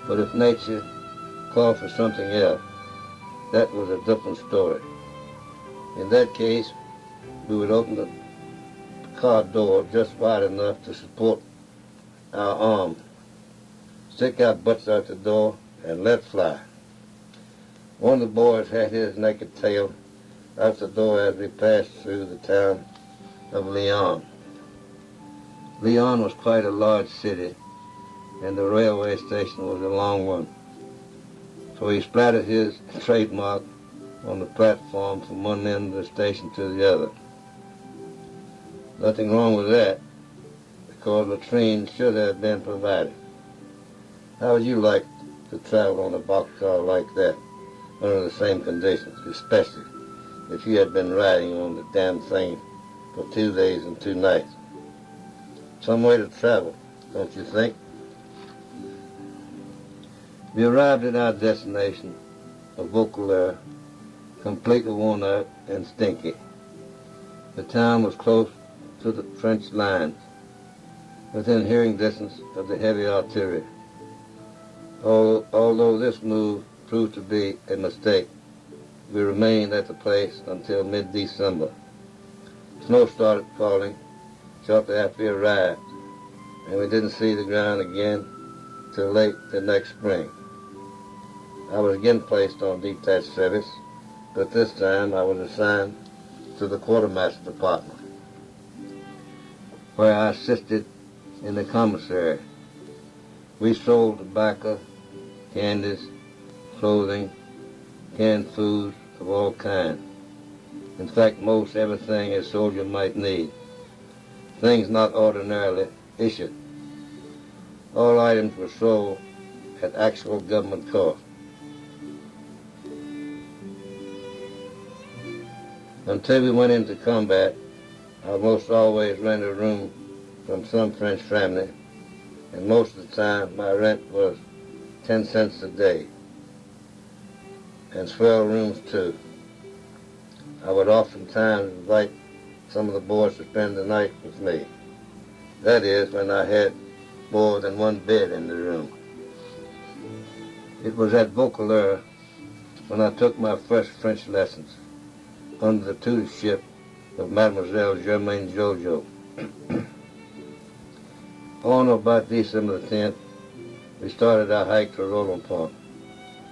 But if nature called for something else, that was a different story. In that case, we would open the car door just wide enough to support our arms, stick our butts out the door, and let fly. One of the boys had his naked tail out the door as we passed through the town of Leon. Leon was quite a large city, and the railway station was a long one. So he splattered his trademark on the platform from one end of the station to the other. Nothing wrong with that, because latrines should have been provided. How would you like to travel on a boxcar like that under the same conditions, especially if you had been riding on the damn thing for 2 days and 2 nights? Some way to travel, don't you think? We arrived at our destination of Vaucouleurs, completely worn out and stinky. The town was close to the French lines, within hearing distance of the heavy artillery. Although this move proved to be a mistake, we remained at the place until mid-December. Snow started falling shortly after we arrived, and we didn't see the ground again till late the next spring. I was again placed on detached service, but this time I was assigned to the quartermaster department, where I assisted in the commissary. We sold tobacco, candies, clothing, canned foods of all kinds. In fact, most everything a soldier might need. Things not ordinarily issued. All items were sold at actual government cost. Until we went into combat, I almost always rented a room from some French family, and most of the time my rent was 10 cents a day, and swell rooms too. I would oftentimes invite some of the boys to spend the night with me. That is, when I had more than one bed in the room. It was at Vaucouleurs when I took my first French lessons under the tutorship of Mademoiselle Germaine Jojo. On or about December the 10th, we started our hike to Roland-Pont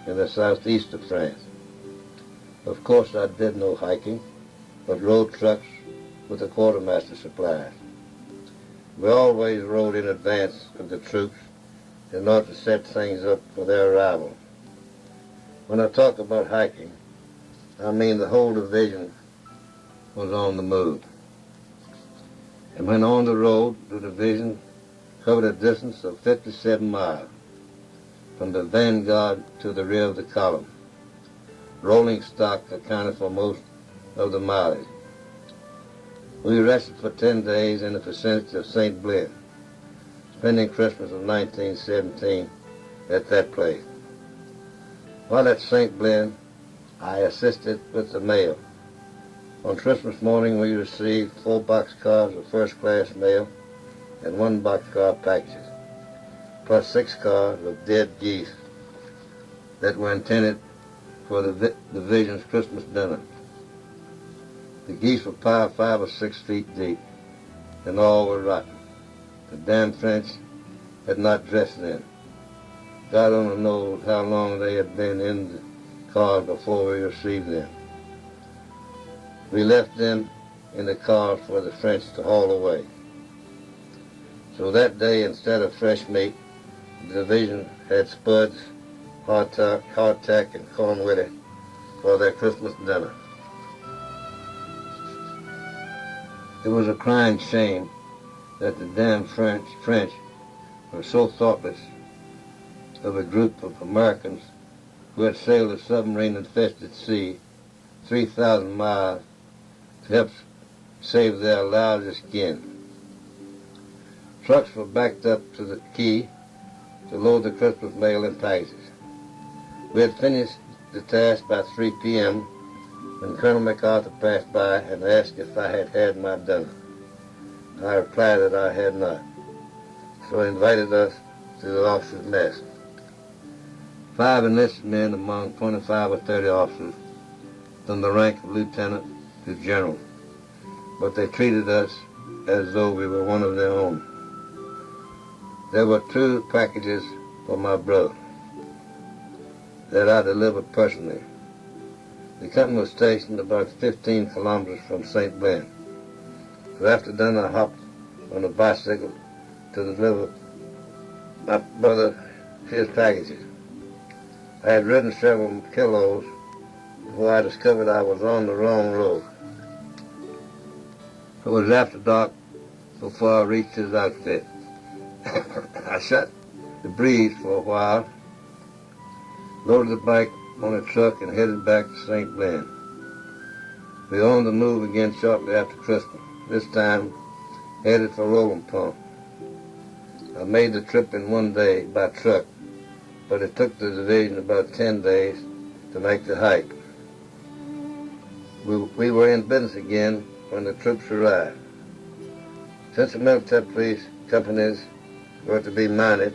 in the southeast of France. Of course, I did no hiking, but rode trucks with the quartermaster supplies. We always rode in advance of the troops in order to set things up for their arrival. When I talk about hiking, I mean the whole division was on the move. And when on the road, the division covered a distance of 57 miles from the vanguard to the rear of the column. Rolling stock accounted for most of the mileage. We rested for 10 days in the vicinity of St. Blaise, spending Christmas of 1917 at that place. While at St. Blaise, I assisted with the mail. On Christmas morning, we received 4 boxcars of first-class mail and 1 boxcar packages, plus 6 cars of dead geese that were intended for the division's Christmas dinner. The geese were piled 5 or 6 feet deep, and all were rotten. The damn French had not dressed them. God only knows how long they had been in the cars before we received them. We left them in the cars for the French to haul away. So that day, instead of fresh meat, the division had spuds, hardtack, and cornwilly for their Christmas dinner. It was a crying shame that the damn French were so thoughtless of a group of Americans who had sailed a submarine-infested sea 3,000 miles to help save their lousy skin. Trucks were backed up to the quay to load the Christmas mail and packages. We had finished the task by 3 p.m. when Colonel MacArthur passed by and asked if I had had my dinner. I replied that I had not, so he invited us to the officers' mess. 5 enlisted men among 25 or 30 officers, from the rank of lieutenant to general. But they treated us as though we were one of their own. There were 2 packages for my brother that I delivered personally. The company was stationed about 15 kilometers from St. Blaine. So after dinner, I hopped on a bicycle to deliver my brother his packages. I had ridden several kilos before I discovered I was on the wrong road. It was after dark before I reached his outfit. I shut the breeze for a while, loaded the bike on a truck, and headed back to St. Blaine. We were on the move again shortly after Christmas, this time headed for Rolling Pond. I made the trip in 1 day by truck, but it took the division about 10 days to make the hike. We were in business again when the troops arrived. Since the military police companies were to be mounted,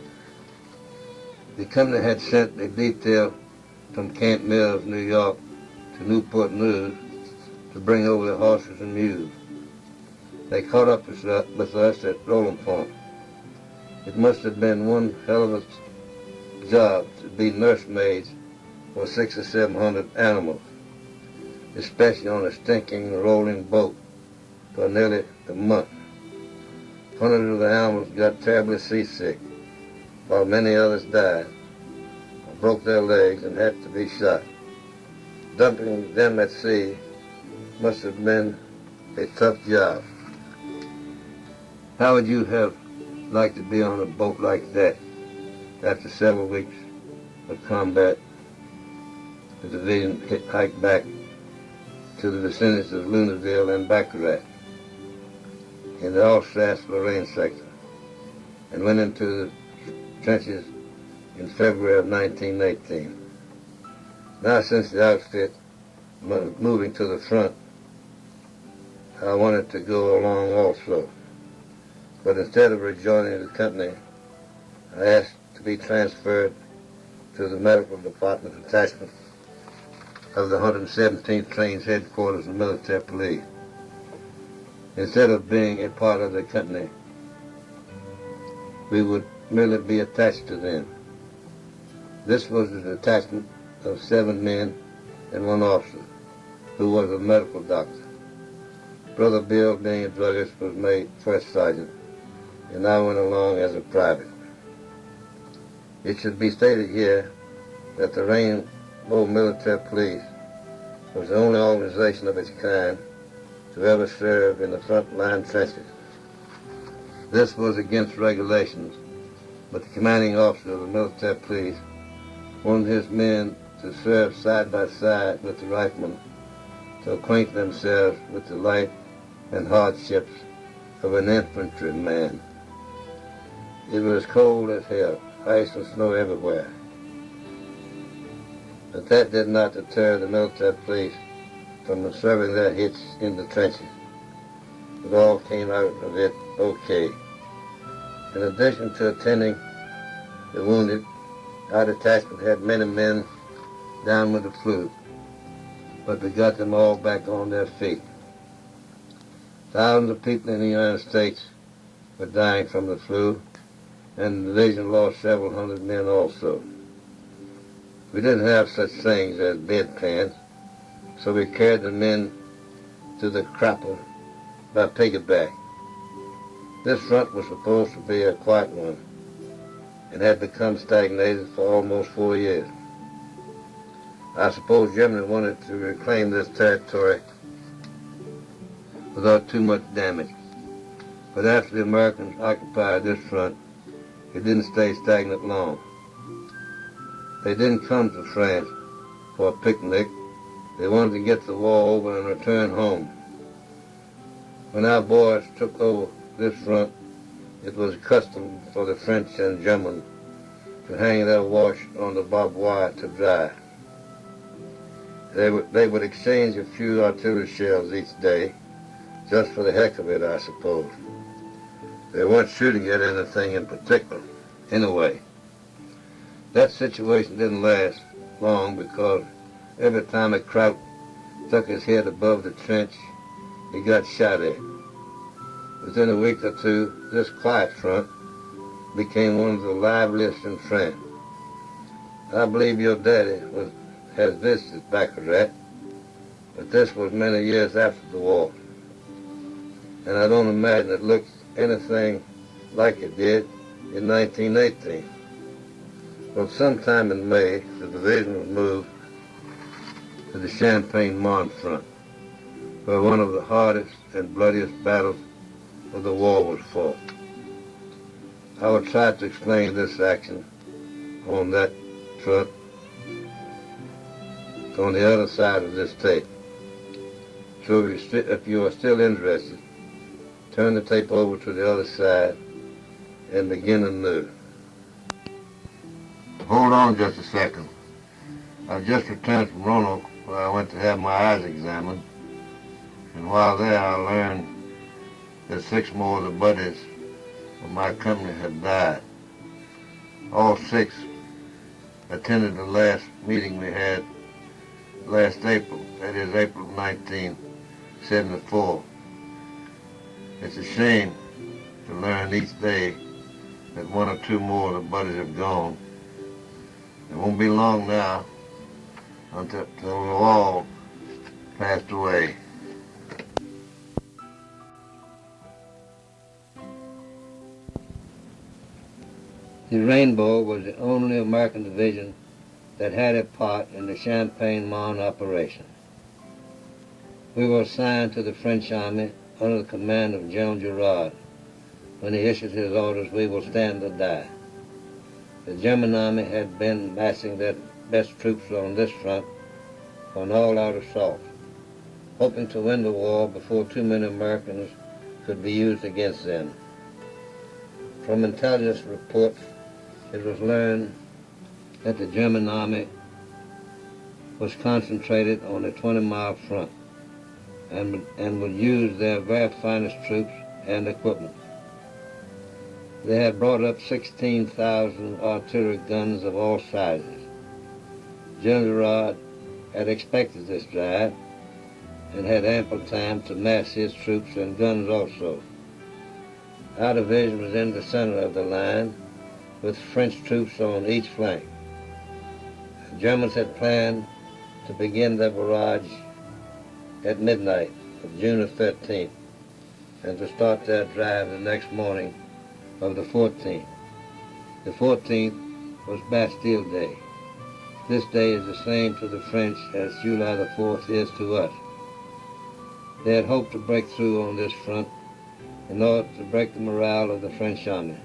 the company had sent a detail from Camp Mills, New York, to Newport News to bring over the horses and mules. They caught up with us at Rolling Pond. It must have been one hell of a job to be nursemaids for 600 or 700 animals, especially on a stinking rolling boat for nearly a month. Hundreds of the animals got terribly seasick, while many others died, or broke their legs and had to be shot. Dumping them at sea must have been a tough job. How would you have liked to be on a boat like that after several weeks of combat? The division hiked back to the vicinities of Luneville and Baccarat in the Alsace-Lorraine sector, and went into the trenches in February of 1918. Now, since the outfit was moving to the front, I wanted to go along also. But instead of rejoining the company, I asked to be transferred to the medical department attachment of the 117th Train's headquarters of military police. Instead of being a part of the company, we would merely be attached to them. This was a detachment of 7 men and 1 officer, who was a medical doctor. Brother Bill, being a druggist, was made first sergeant, and I went along as a private. It should be stated here that the Rainbow Military Police was the only organization of its kind to ever serve in the front line trenches. This was against regulations, but the commanding officer of the military police wanted his men to serve side by side with the riflemen to acquaint themselves with the life and hardships of an infantryman. It was cold as hell, ice and snow everywhere. But that did not deter the military police from serving their hits in the trenches. It all came out of it okay. In addition to attending the wounded, our detachment had many men down with the flu, but we got them all back on their feet. Thousands of people in the United States were dying from the flu, and the division lost several hundred men also. We didn't have such things as bedpans, so we carried the men to the crapper by piggyback. This front was supposed to be a quiet one, and had become stagnated for almost 4 years. I suppose Germany wanted to reclaim this territory without too much damage. But after the Americans occupied this front, it didn't stay stagnant long. They didn't come to France for a picnic. They wanted to get the war over and return home. When our boys took over this front, it was custom for the French and Germans to hang their wash on the barbed wire to dry. They would exchange a few artillery shells each day, just for the heck of it, I suppose. They weren't shooting at anything in particular, anyway. That situation didn't last long because every time a Kraut stuck his head above the trench, he got shot at. Within a week or two, this quiet front became one of the liveliest in France. I believe your daddy has visited Baccarat, but this was many years after the war, and I don't imagine it looked anything like it did in 1918. Well, sometime in May, the division was moved to the Champagne-Marne front, where one of the hardest and bloodiest battles of the war was fought. I will try to explain this action on that front on the other side of this tape. So if you are still interested, turn the tape over to the other side and begin anew. Hold on just a second. I just returned from Roanoke, where I went to have my eyes examined, and while there I learned that 6 more of the buddies of my company had died. All 6 attended the last meeting we had last April, that is April of 1974. It's a shame to learn each day that 1 or 2 more of the buddies have gone. It won't be long now until we've all passed away. The Rainbow was the only American division that had a part in the Champagne-Marne operation. We were assigned to the French Army under the command of General Girard. When he issued his orders, we will stand or die. The German Army had been massing their best troops on this front for an all-out assault, hoping to win the war before too many Americans could be used against them. From intelligence reports, it was learned that the German Army was concentrated on a 20-mile front and would use their very finest troops and equipment. They had brought up 16,000 artillery guns of all sizes. General Girard had expected this drive and had ample time to mass his troops and guns also. Our division was in the center of the line with French troops on each flank. The Germans had planned to begin their barrage at midnight of June the 13th and to start their drive the next morning of the 14th. The 14th was Bastille Day. This day is the same to the French as July the 4th is to us. They had hoped to break through on this front in order to break the morale of the French army,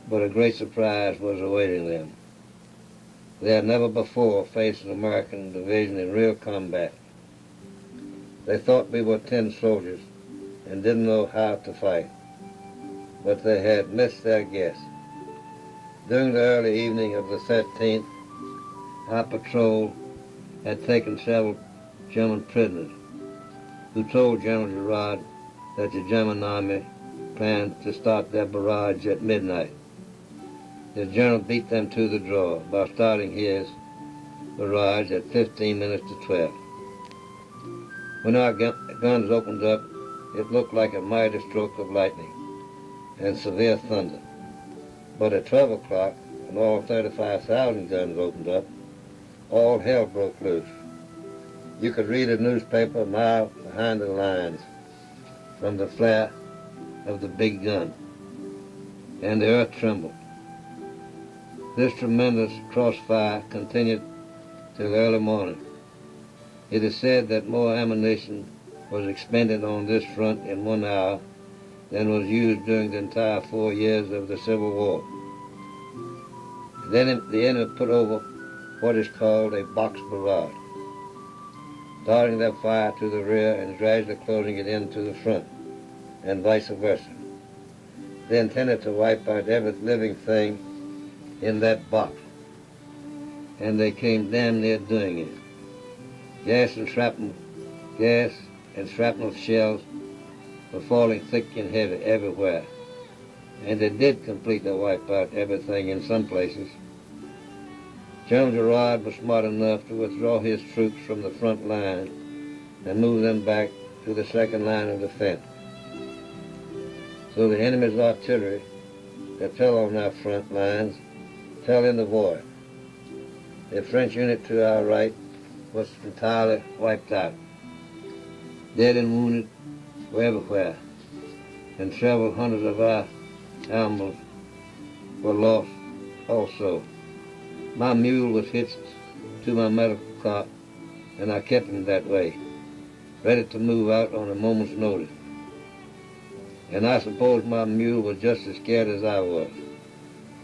but a great surprise was awaiting them. They had never before faced an American division in real combat. They thought we were 10 soldiers and didn't know how to fight, but they had missed their guess. During the early evening of the 13th, our patrol had taken several German prisoners who told General Girard that the German army planned to start their barrage at midnight. The general beat them to the draw by starting his barrage at 15 minutes to 12. When our guns opened up, it looked like a mighty stroke of lightning and severe thunder. But at 12 o'clock, when all 35,000 guns opened up, all hell broke loose. You could read a newspaper a mile behind the lines from the flare of the big gun, and the earth trembled. This tremendous crossfire continued till early morning. It is said that more ammunition was expended on this front in 1 hour than was used during the entire 4 years of the Civil War. Then the enemy put over what is called a box barrage, darting their fire to the rear and gradually closing it into the front, and vice versa. They intended to wipe out every living thing in that box, and they came damn near doing it. Gas and shrapnel shells were falling thick and heavy everywhere, and they did completely wipe out everything in some places, General Gerard was smart enough to withdraw his troops from the front line and move them back to the second line of defense. So the enemy's artillery that fell on our front lines fell in the void. The French unit to our right was entirely wiped out. Dead and wounded were everywhere, and several hundreds of our animals were lost also. My mule was hitched to my medical cart, and I kept him that way, ready to move out on a moment's notice. And I suppose my mule was just as scared as I was,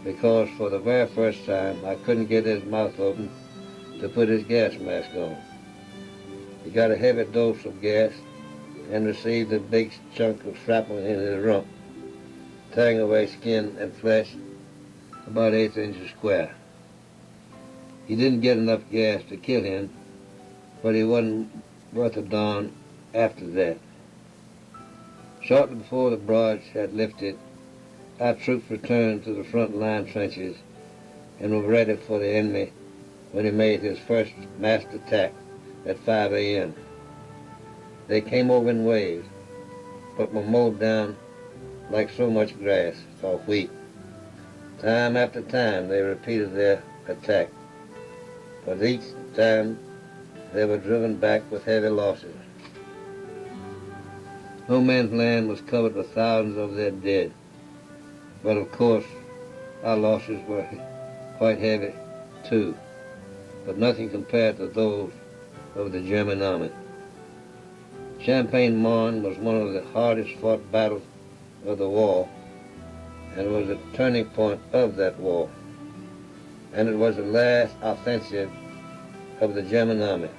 because for the very first time I couldn't get his mouth open to put his gas mask on. He got a heavy dose of gas and received a big chunk of shrapnel in his rump, tearing away skin and flesh about 8 inches square. He didn't get enough gas to kill him, but he wasn't worth a darn after that. Shortly before the barrage had lifted, our troops returned to the front line trenches and were ready for the enemy when he made his first massed attack at 5 a.m. They came over in waves, but were mowed down like so much grass or wheat. Time after time they repeated their attack, but each time they were driven back with heavy losses. No man's land was covered with thousands of their dead, but of course our losses were quite heavy too, but nothing compared to those of the German army. Champagne-Marne was one of the hardest fought battles of the war, and it was a turning point of that war, and it was the last offensive of the German army.